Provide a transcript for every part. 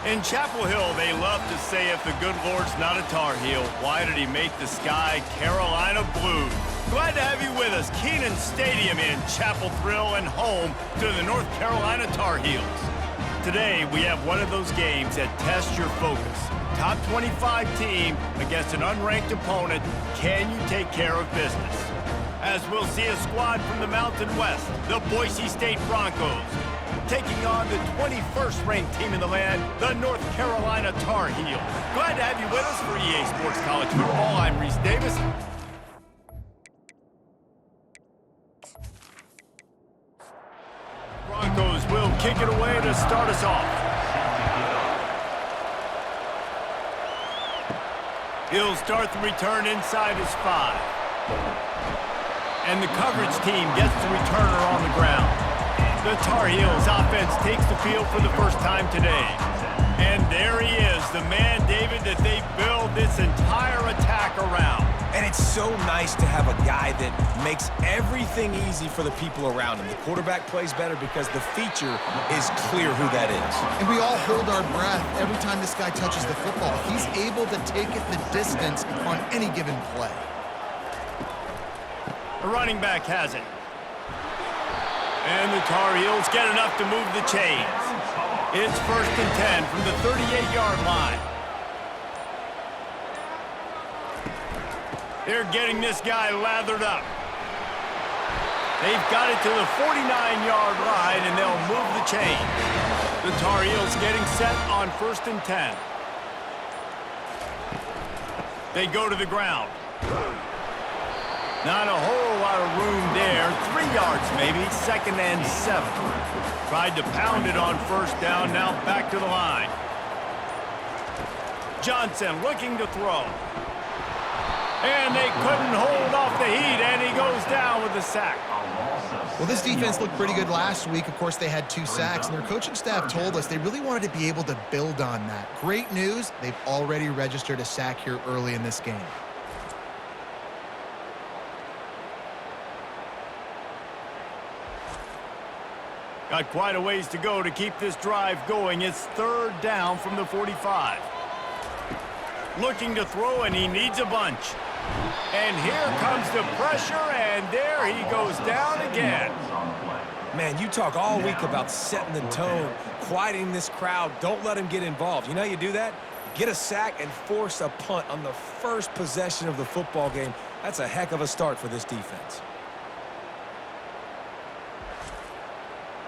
In Chapel Hill, they love to say if the good Lord's not a Tar Heel, why did he make the sky Carolina blue? Glad to have you with us. Kenan Stadium in Chapel Thrill and home to the North Carolina Tar Heels. Today, we have one of those games that tests your focus. Top 25 team against an unranked opponent. Can you take care of business? As we'll see a squad from the Mountain West, the Boise State Broncos, taking on the 21st ranked team in the land, the North Carolina Tar Heels. Glad to have you with us for EA Sports College Football. I'm Reese Davis. Broncos will kick it away to start us off. He'll start the return inside his 5. And the coverage team gets the returner on the ground. The Tar Heels offense takes the field for the first time today. And there he is, the man, David, that they build this entire attack around. And it's so nice to have a guy that makes everything easy for the people around him. The quarterback plays better because the feature is clear who that is. And we all hold our breath every time this guy touches the football. He's able to take it the distance on any given play. The running back has it. And the Tar Heels get enough to move the chains. It's 1st and 10 from the 38-yard line. They're getting this guy lathered up. They've got it to the 49-yard line, and they'll move the chains. The Tar Heels getting set on 1st and 10. They go to the ground. Not a whole lot of room there. 3 yards maybe, 2nd and 7. Tried to pound it on 1st down, now back to the line. Johnson looking to throw. And they couldn't hold off the heat, and he goes down with a sack. Well, this defense looked pretty good last week. Of course, they had 2 sacks, and their coaching staff told us they really wanted to be able to build on that. Great news, they've already registered a sack here early in this game. Got quite a ways to go to keep this drive going. It's 3rd down from the 45. Looking to throw, and he needs a bunch. And here comes the pressure, and there he goes down again. Man, you talk all week about setting the tone, quieting this crowd. Don't let him get involved. You know how you do that? Get a sack and force a punt on the first possession of the football game. That's a heck of a start for this defense.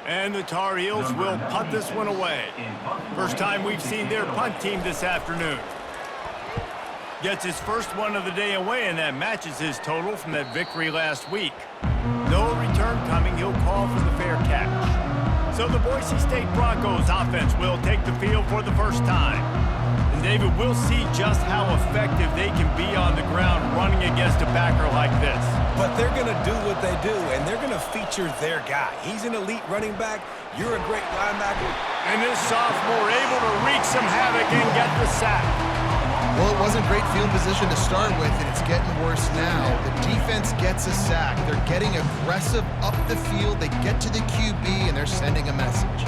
And the Tar Heels will punt this one away. First time we've seen their punt team this afternoon. Gets his first one of the day away, and that matches his total from that victory last week. No return coming. He'll call for the fair catch. So the Boise State Broncos offense will take the field for the first time. And David, we'll see just how effective they can be on the ground running against a backer like this. But they're going to do what they do, and they're going to feature their guy. He's an elite running back. You're a great linebacker. And this sophomore able to wreak some havoc and get the sack. Well, it wasn't great field position to start with, and it's getting worse now. The defense gets a sack. They're getting aggressive up the field. They get to the QB, and they're sending a message.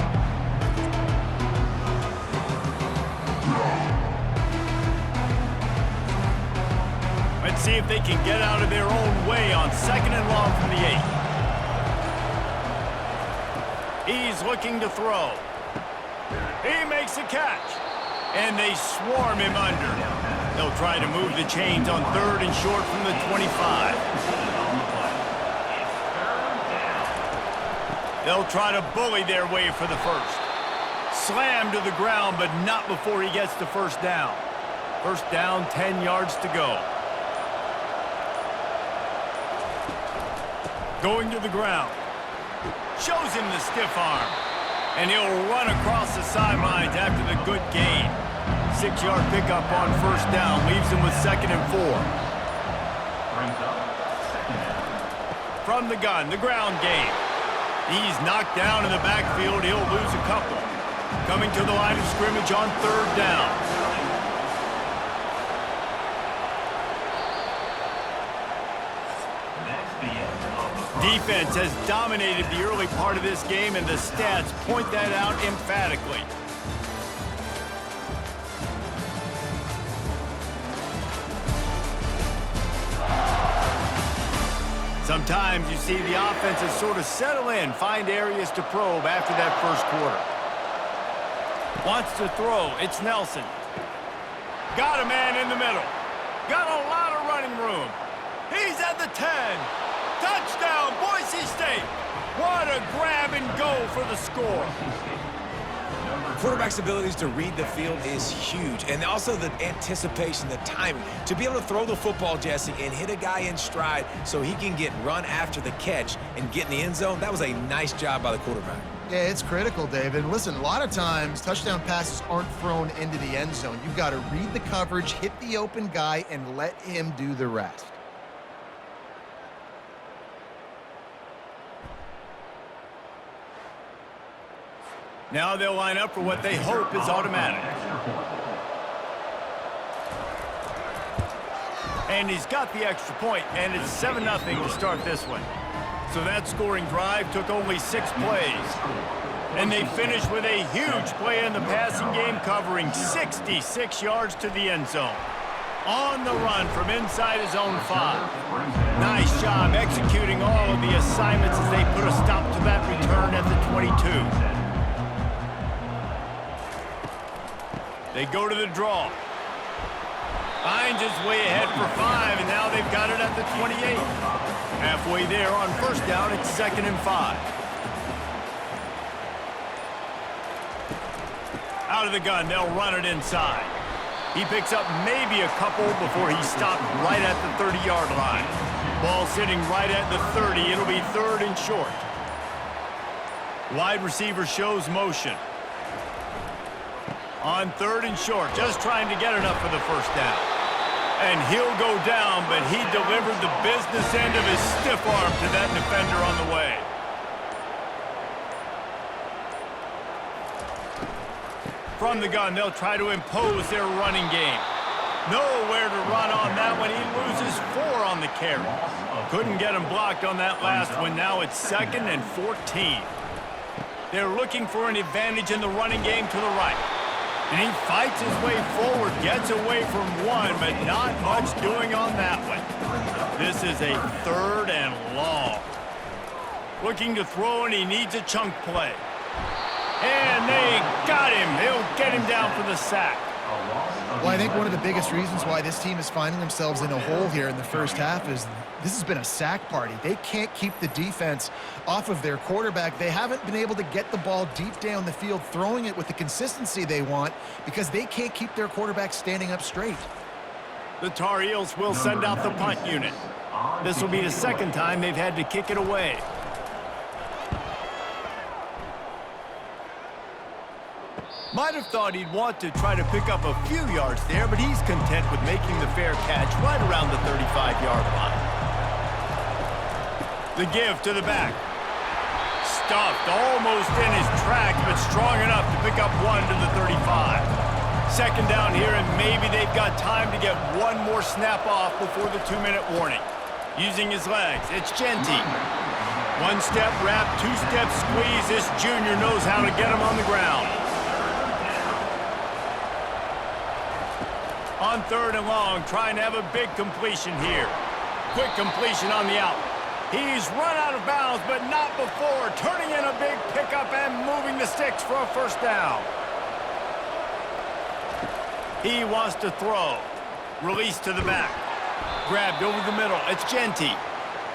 Let's see if they can get out of their own way on 2nd and long from the 8. He's looking to throw. He makes a catch. And they swarm him under. They'll try to move the chains on 3rd and short from the 25. They'll try to bully their way for the 1st. Slammed to the ground, but not before he gets the 1st down. 1st down, 10 yards to go. Going to the ground. Shows him the stiff arm. And he'll run across the sidelines after the good gain. 6-yard pickup on 1st down. Leaves him with 2nd and 4. From the gun, the ground game. He's knocked down in the backfield. He'll lose a couple. Coming to the line of scrimmage on 3rd down. Defense has dominated the early part of this game, and the stats point that out emphatically. Sometimes you see the offenses sort of settle in, find areas to probe after that first quarter. Wants to throw. It's Nelson. Got a man in the middle. Got a lot of running room. He's at the 10. Touchdown, Boise State. What a grab and go for the score. Quarterback's abilities to read the field is huge, and also the anticipation, the timing. To be able to throw the football, Jesse, and hit a guy in stride so he can get run after the catch and get in the end zone, that was a nice job by the quarterback. Yeah, it's critical, David. Listen, a lot of times touchdown passes aren't thrown into the end zone. You've got to read the coverage, hit the open guy, and let him do the rest. Now they'll line up for what they hope is automatic. And he's got the extra point, and it's 7-0 to start this one. So that scoring drive took only 6 plays. And they finished with a huge play in the passing game, covering 66 yards to the end zone. On the run from inside his own 5. Nice job executing all of the assignments as they put a stop to that return at the 22. They go to the draw. Finds his way ahead for 5, and now they've got it at the 28. Halfway there on first down, it's 2nd and 5. Out of the gun, they'll run it inside. He picks up maybe a couple before he stopped right at the 30-yard line. Ball sitting right at the 30. It'll be 3rd and short. Wide receiver shows motion. On 3rd and short, just trying to get enough for the first down. And he'll go down, but he delivered the business end of his stiff arm to that defender on the way. From the gun, they'll try to impose their running game. Nowhere to run on that one. He loses 4 on the carry. Couldn't get him blocked on that last one. Now it's 2nd and 14. They're looking for an advantage in the running game to the right. And he fights his way forward, gets away from one, but not much doing on that one. This is a 3rd and long. Looking to throw, and he needs a chunk play. And they got him. They'll get him down for the sack. Well, I think one of the biggest reasons why this team is finding themselves in a hole here in the first half is this has been a sack party. They can't keep the defense off of their quarterback. They haven't been able to get the ball deep down the field, throwing it with the consistency they want because they can't keep their quarterback standing up straight. The Tar Heels will send out the punt unit. This will be the 2nd time they've had to kick it away. Might have thought he'd want to try to pick up a few yards there, but he's content with making the fair catch right around the 35-yard line. The give to the back. Stuffed almost in his tracks, but strong enough to pick up 1 to the 35. 2nd down here, and maybe they've got time to get one more snap off before the 2-minute warning. Using his legs, it's Genty. 1-step wrap, 2-step squeeze. This junior knows how to get him on the ground. On 3rd and long, trying to have a big completion here. Quick completion on the out. He's run out of bounds, but not before. Turning in a big pickup and moving the sticks for a first down. He wants to throw. Release to the back. Grabbed over the middle. It's Genty.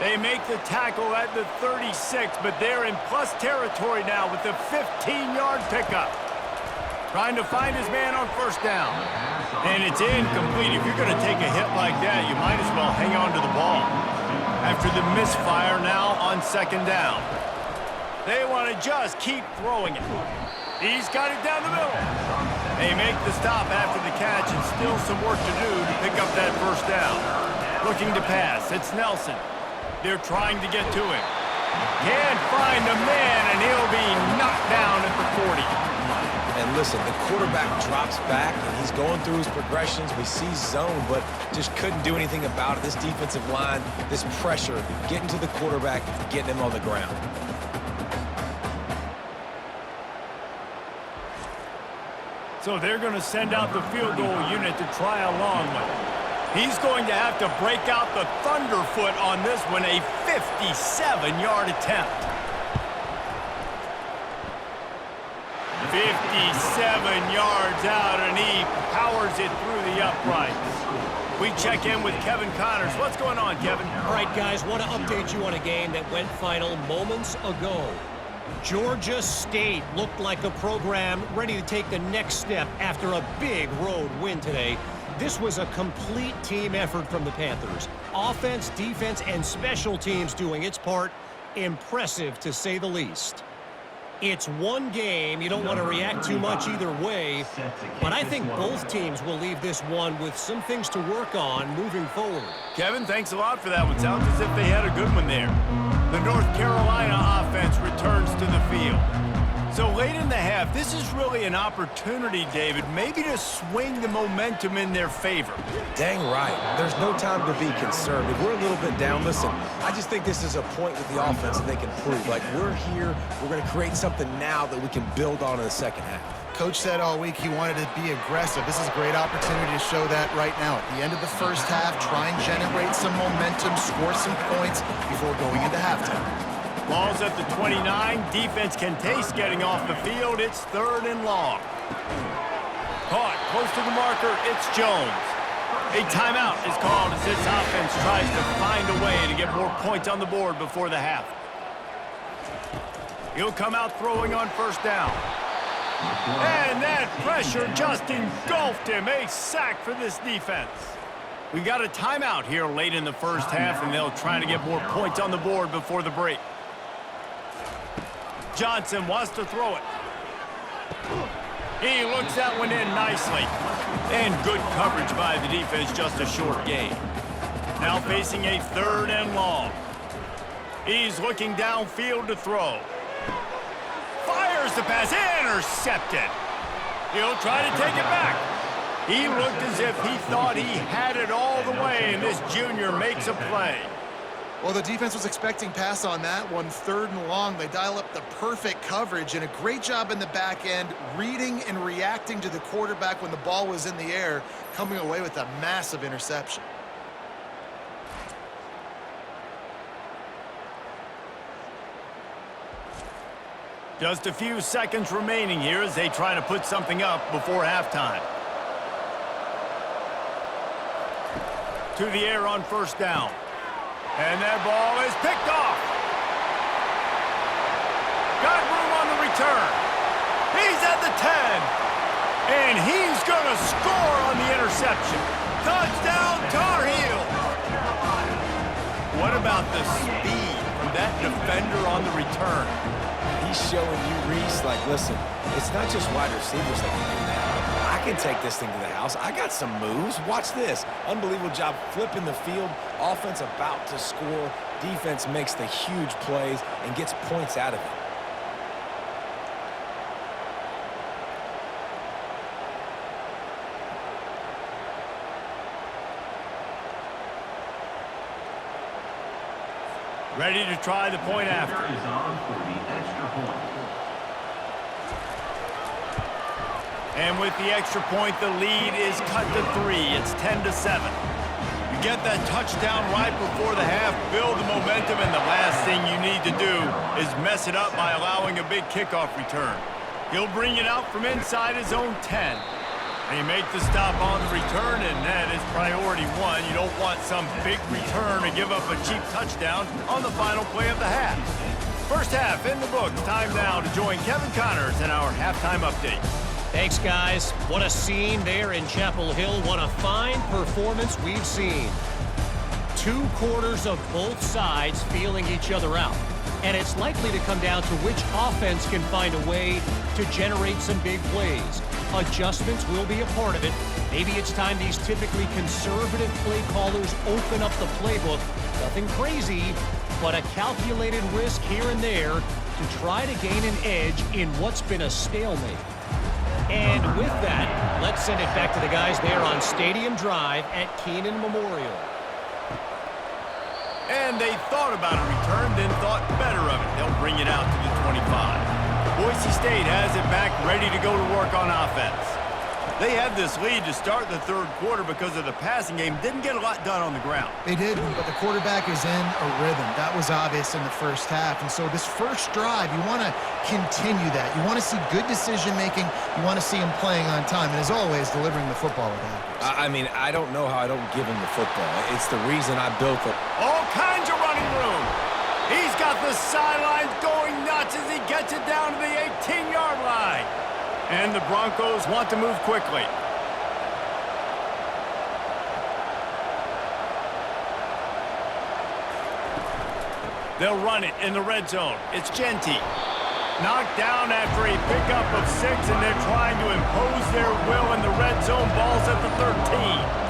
They make the tackle at the 36, but they're in plus territory now with the 15-yard pickup. Trying to find his man on first down. And it's incomplete. If you're going to take a hit like that, you might as well hang on to the ball. After the misfire now on 2nd down. They want to just keep throwing it. He's got it down the middle. They make the stop after the catch, and still some work to do to pick up that first down. Looking to pass. It's Nelson. They're trying to get to him. Can't find a man, and he'll be knocked down at the 40. And listen, the quarterback drops back, and he's going through his progressions. We see zone, but just couldn't do anything about it. This defensive line, this pressure, getting to the quarterback, getting him on the ground. So they're going to send out the field goal unit to try a long one. He's going to have to break out the thunderfoot on this one, a 57-yard attempt. 57 yards out, and he powers it through the uprights. We check in with Kevin Connors. What's going on, Kevin? All right, guys, want to update you on a game that went final moments ago. Georgia State looked like a program ready to take the next step after a big road win today. This was a complete team effort from the Panthers. Offense, defense, and special teams doing its part. Impressive, to say the least. It's one game. You don't want to react too much either way, but I think both teams will leave this one with some things to work on moving forward. Kevin, thanks a lot for that one. Sounds as if they had a good one there. The North Carolina offense returns to the field. So late in the half, this is really an opportunity, David, maybe to swing the momentum in their favor. Dang right. There's no time to be concerned. If we're a little bit down, listen, I just think this is a point with the offense that they can prove. Like, we're here, we're going to create something now that we can build on in the second half. Coach said all week he wanted to be aggressive. This is a great opportunity to show that right now. At the end of the first half, try and generate some momentum, score some points before going into halftime. Ball's at the 29. Defense can taste getting off the field. It's 3rd and long. Caught close to the marker. It's Jones. A timeout is called as this offense tries to find a way to get more points on the board before the half. He'll come out throwing on 1st down. And that pressure just engulfed him. A sack for this defense. We got a timeout here late in the first half, and they'll try to get more points on the board before the break. Johnson wants to throw it. He looks that one in nicely. And good coverage by the defense, just a short gain. Now facing a 3rd and long. He's looking downfield to throw. Fires the pass, intercepted. He'll try to take it back. He looked as if he thought he had it all the way, and this junior makes a play. Well, the defense was expecting pass on that one, 3rd and long. They dial up the perfect coverage and a great job in the back end, reading and reacting to the quarterback when the ball was in the air, coming away with a massive interception. Just a few seconds remaining here as they try to put something up before halftime. To the air on 1st down. And that ball is picked off. Got room on the return. He's at the 10. And he's going to score on the interception. Touchdown, Tar Heels. What about the speed from that defender on the return? He's showing you, Reese, like, listen, it's not just wide receivers that can do that. I can take this thing to the house. I got some moves. Watch this. Unbelievable job flipping the field. Offense about to score. Defense makes the huge plays and gets points out of it. Ready to try the point after. And with the extra point, the lead is cut to 3. It's 10-7. You get that touchdown right before the half, build the momentum, and the last thing you need to do is mess it up by allowing a big kickoff return. He'll bring it out from inside his own 10. They make the stop on the return, and that is priority 1. You don't want some big return to give up a cheap touchdown on the final play of the half. First half in the books. Time now to join Kevin Connors in our halftime update. Thanks, guys. What a scene there in Chapel Hill. What a fine performance we've seen. 2 quarters of both sides feeling each other out. And it's likely to come down to which offense can find a way to generate some big plays. Adjustments will be a part of it. Maybe it's time these typically conservative play callers open up the playbook. Nothing crazy, but a calculated risk here and there to try to gain an edge in what's been a stalemate. And with that, let's send it back to the guys there on Stadium Drive at Keenan Memorial. And they thought about a return, then thought better of it. They'll bring it out to the 25. Boise State has it back, ready to go to work on offense. They had this lead to start the third quarter because of the passing game. Didn't get a lot done on the ground. They did, but the quarterback is in a rhythm. That was obvious in the first half. And so this first drive, you want to continue that. You want to see good decision-making. You want to see him playing on time. And as always, delivering the football with accuracy. I mean, I don't know how I don't give him the football. It's the reason I built it. All kinds of running room. He's got the sidelines going nuts as he gets it down to the 18-yard line. And the Broncos want to move quickly. They'll run it in the red zone. It's Genty. Knocked down after a pickup of 6, and they're trying to impose their will in the red zone. Ball's at the 13.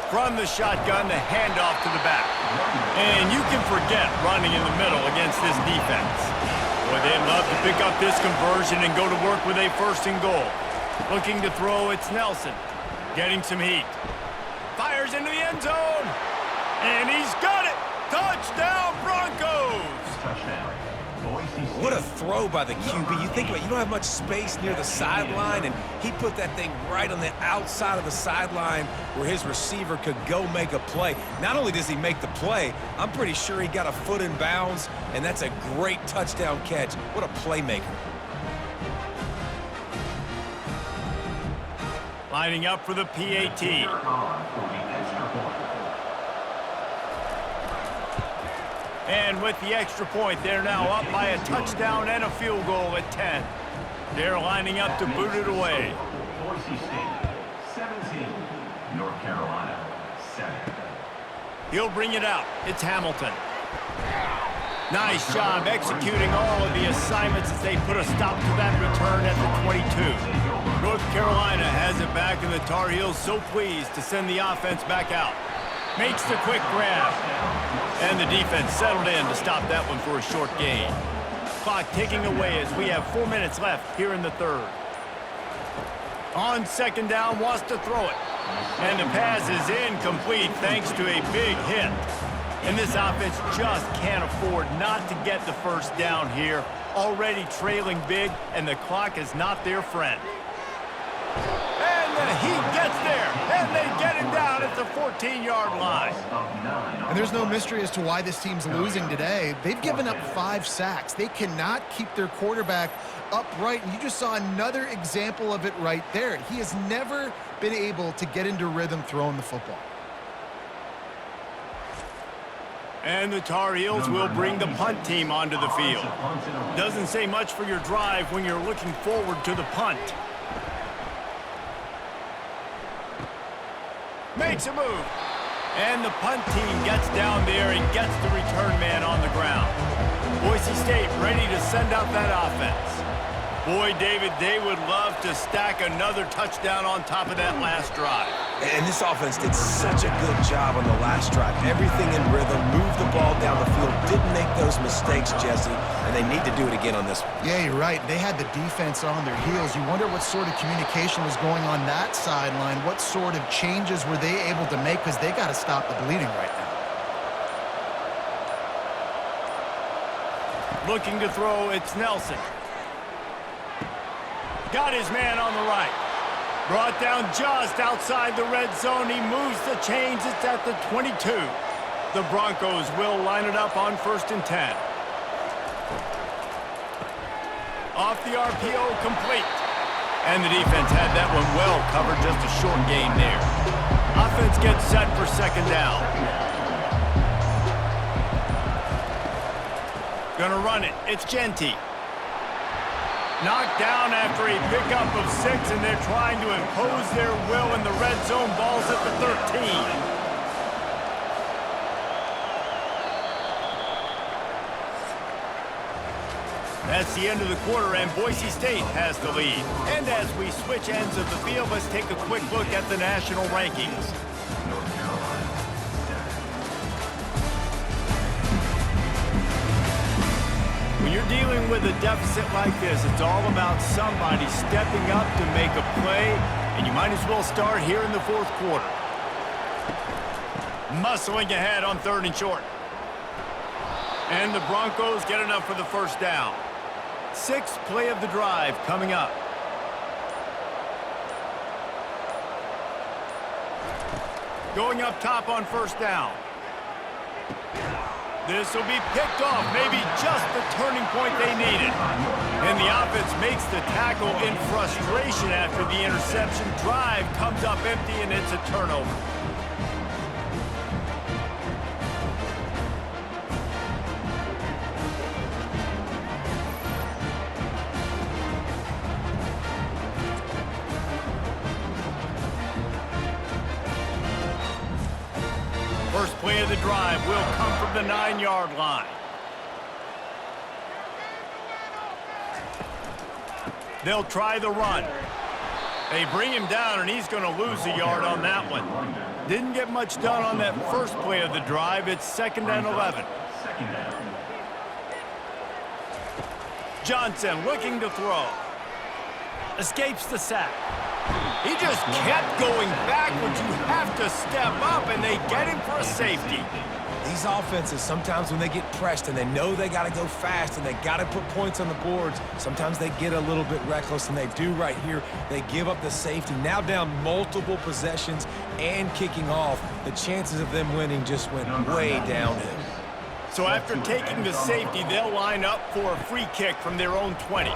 From the shotgun, the handoff to the back. And you can forget running in the middle against this defense. Boy, they'd love to pick up this conversion and go to work with a 1st and goal. Looking to throw, it's Nelson. Getting some heat. Fires into the end zone. And he's got it. Touchdown, Broncos. Touchdown, Boise State. What a throw by the QB. You think about it, you don't have much space near the sideline, and he put that thing right on the outside of the sideline where his receiver could go make a play. Not only does he make the play, I'm pretty sure he got a foot in bounds, and that's a great touchdown catch. What a playmaker. Lining up for the PAT. Here on for the extra point. And with the extra point, they're now up by a touchdown and a field goal at 10. They're lining up to boot it away. Boise State, 17. North Carolina, 7. He'll bring it out. It's Hamilton. Nice job executing all of the assignments as they put a stop to that return at the 22. North Carolina has it back, and the Tar Heels so pleased to send the offense back out. Makes the quick grab. And the defense settled in to stop that one for a short gain. Clock ticking away as we have 4 minutes left here in the third. On 2nd down, wants to throw it. And the pass is incomplete thanks to a big hit. And this offense just can't afford not to get the 1st down here. Already trailing big, and the clock is not their friend. And he gets there, and they get him down at the 14-yard line. And there's no mystery as to why this team's losing today. They've given up 5 sacks. They cannot keep their quarterback upright, and you just saw another example of it right there. He has never been able to get into rhythm throwing the football. And the Tar Heels will bring the punt team onto the field. Doesn't say much for your drive when you're looking forward to the punt. Makes a move. And the punt team gets down there and gets the return man on the ground. Boise State ready to send out that offense. Boy, David, they would love to stack another touchdown on top of that last drive. And this offense did such a good job on the last drive. Everything in rhythm, moved the ball down the field, didn't make those mistakes, Jesse, and they need to do it again on this one. Yeah, you're right. They had the defense on their heels. You wonder what sort of communication was going on that sideline. What sort of changes were they able to make, because they got to stop the bleeding right now. Looking to throw, it's Nelson. Got his man on the right. Brought down just outside the red zone. He moves the chains. It's at the 22. The Broncos will line it up on 1st and 10. Off the RPO, complete. And the defense had that one well covered. Just a short gain there. Offense gets set for 2nd down. Gonna run it. It's Genty. Knocked down after a pickup of 6, and they're trying to impose their will in the red zone. Ball's at the 13. That's the end of the quarter, and Boise State has the lead. And as we switch ends of the field, let's take a quick look at the national rankings. When you're dealing with a deficit like this, it's all about somebody stepping up to make a play, and you might as well start here in the 4th quarter. Muscling ahead on 3rd and short. And the Broncos get enough for the 1st down. Sixth play of the drive coming up. Going up top on first down. This will be picked off, maybe just the turning point they needed. And the offense makes the tackle in frustration after the interception. Drive comes up empty, and it's a turnover. First play of the drive will come from the 9-yard line. They'll try the run. They bring him down, and he's going to lose a yard on that one. Didn't get much done on that first play of the drive. It's 2nd and 11. Johnson looking to throw. Escapes the sack. He just kept going backwards. You have to step up, and they get him for a safety. These offenses, sometimes when they get pressed and they know they got to go fast and they got to put points on the boards, sometimes they get a little bit reckless, and they do right here. They give up the safety. Now down multiple possessions and kicking off. The chances of them winning just went way downhill. So after taking the safety, they'll line up for a free kick from their own 20.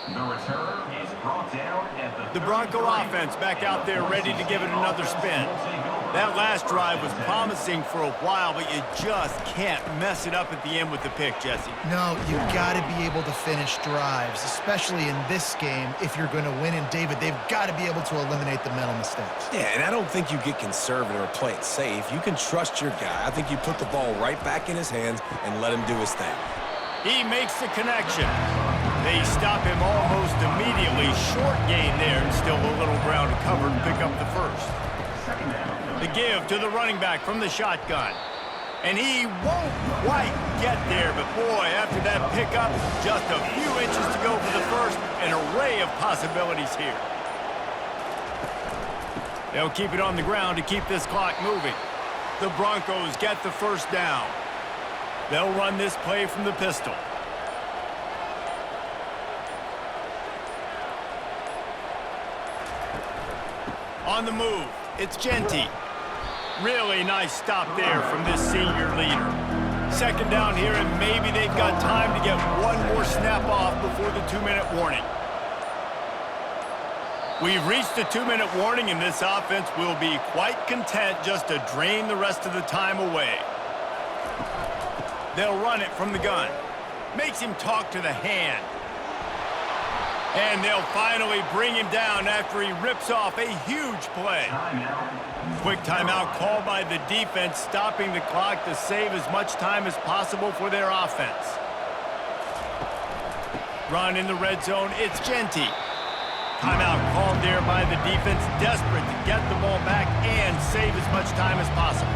The return is brought down at The Bronco offense back out there ready to give it another spin. That last drive was promising for a while, but you just can't mess it up at the end with the pick, Jesse. No, you got to be able to finish drives, especially in this game. If you're going to win, and David, they've got to be able to eliminate the mental mistakes. Yeah, and I don't think you get conservative or play it safe. You can trust your guy. I think you put the ball right back in his hands and let him do his thing. He makes the connection. They stop him almost immediately. Short gain there, and still a little ground to cover to pick up the first. The give to the running back from the shotgun. And he won't quite get there, but boy, after that pickup, just a few inches to go for the first. An array of possibilities here. They'll keep it on the ground to keep this clock moving. The Broncos get the first down. They'll run this play from the pistol. On the move, it's Genty. Really nice stop there from this senior leader. Second down here, and maybe they've got time to get one more snap off before the 2-minute warning. We've reached the 2-minute warning, and this offense will be quite content just to drain the rest of the time away. They'll run it from the gun. Makes him talk to the hand. And they'll finally bring him down after he rips off a huge play. Quick timeout called by the defense, stopping the clock to save as much time as possible for their offense. Run in the red zone, it's Genty. Timeout called there by the defense, desperate to get the ball back and save as much time as possible.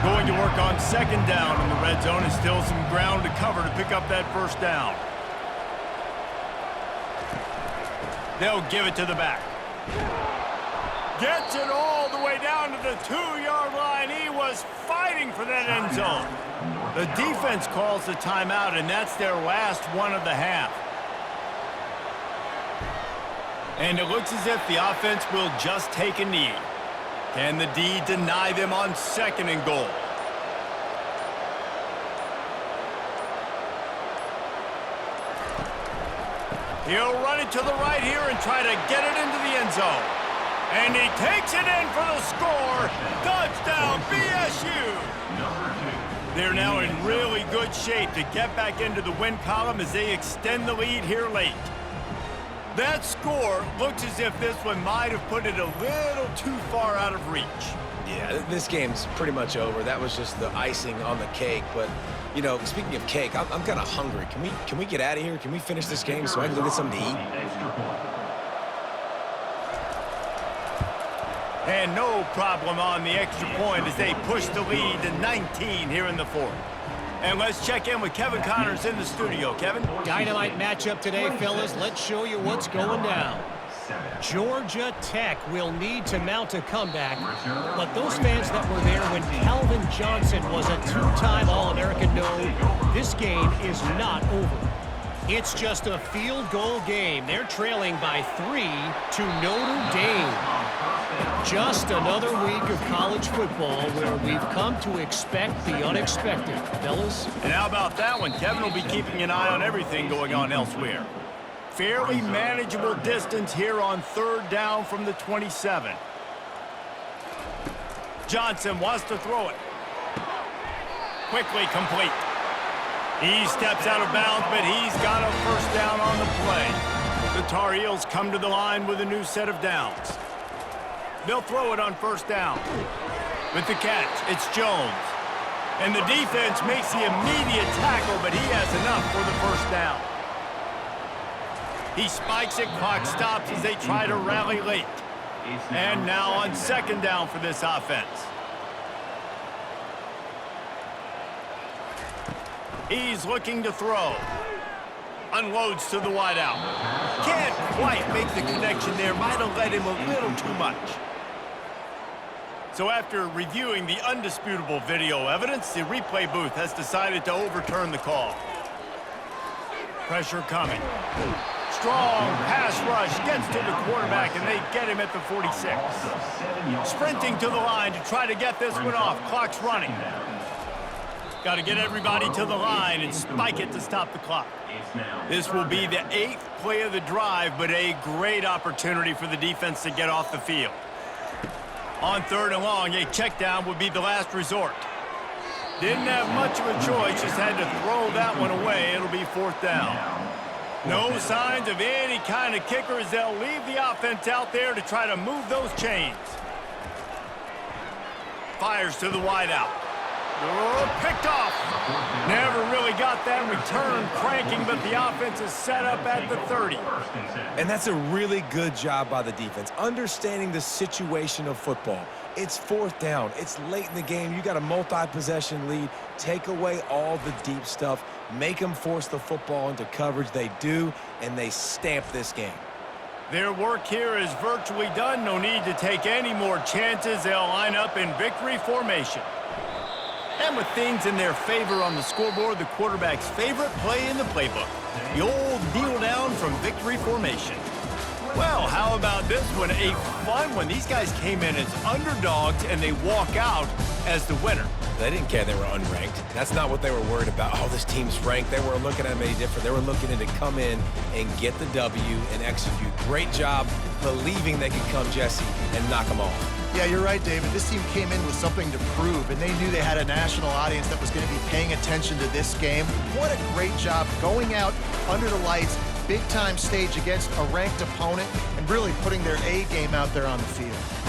Going to work on second down in the red zone, and still some ground to cover to pick up that first down. They'll give it to the back. Gets it all the way down to the 2-yard line. He was fighting for that end zone. The defense calls the timeout, and that's their last one of the half. And it looks as if the offense will just take a knee. Can the D deny them on 2nd and goal? He'll run it to the right here and try to get it into the end zone. And he takes it in for the score. Touchdown, BSU. They're now in really good shape to get back into the win column as they extend the lead here late. That score looks as if this one might have put it a little too far out of reach. Yeah, this game's pretty much over. That was just the icing on the cake. But, you know, speaking of cake, I'm kind of hungry. Can we get out of here? Can we finish this game so I can go get something to eat? And no problem on the extra point as they push the lead to 19 here in the fourth. And let's check in with Kevin Connors in the studio. Kevin? Dynamite matchup today, fellas. Let's show you what's going down. Georgia Tech will need to mount a comeback, but those fans that were there when Calvin Johnson was a two-time All-American know this game is not over. It's just a field goal game. They're trailing by 3 to Notre Dame. Just another week of college football where we've come to expect the unexpected, fellas. And how about that one? Kevin will be keeping an eye on everything going on elsewhere. Fairly manageable distance here on 3rd down from the 27. Johnson wants to throw it. Quickly complete. He steps out of bounds, but he's got a 1st down on the play. The Tar Heels come to the line with a new set of downs. They'll throw it on 1st down. With the catch, it's Jones. And the defense makes the immediate tackle, but he has enough for the 1st down. He spikes it, clock stops as they try to rally late. And now on 2nd down for this offense. He's looking to throw. Unloads to the wideout. Can't quite make the connection there. Might have led him a little too much. So after reviewing the undisputable video evidence, the replay booth has decided to overturn the call. Pressure coming. Strong pass rush gets to the quarterback, and they get him at the 46. Sprinting to the line to try to get this one off. Clock's running. Got to get everybody to the line and spike it to stop the clock. This will be the 8th play of the drive, but a great opportunity for the defense to get off the field. On 3rd and long, a check down would be the last resort. Didn't have much of a choice, just had to throw that one away. It'll be 4th down. No signs of any kind of kicker as they'll leave the offense out there to try to move those chains. Fires to the wideout. Oh, picked off. Never really got that return cranking, but the offense is set up at the 30. And that's a really good job by the defense, understanding the situation of football. It's 4th down. It's late in the game. You got a multi-possession lead. Take away all the deep stuff. Make them force the football into coverage. They do, and they stamp this game. Their work here is virtually done. No need to take any more chances. They'll line up in victory formation. And with things in their favor on the scoreboard, the quarterback's favorite play in the playbook, the old kneel down from victory formation. Well, how about this one? A fun one. These guys came in as underdogs, and they walk out as the winner. They didn't care they were unranked. That's not what they were worried about. Oh, this team's ranked. They weren't looking at them any different. They were looking to come in and get the W and execute. Great job believing they could come, Jesse, and knock them off. Yeah, you're right, David. This team came in with something to prove, and they knew they had a national audience that was going to be paying attention to this game. What a great job going out under the lights, big-time stage against a ranked opponent, and really putting their A game out there on the field.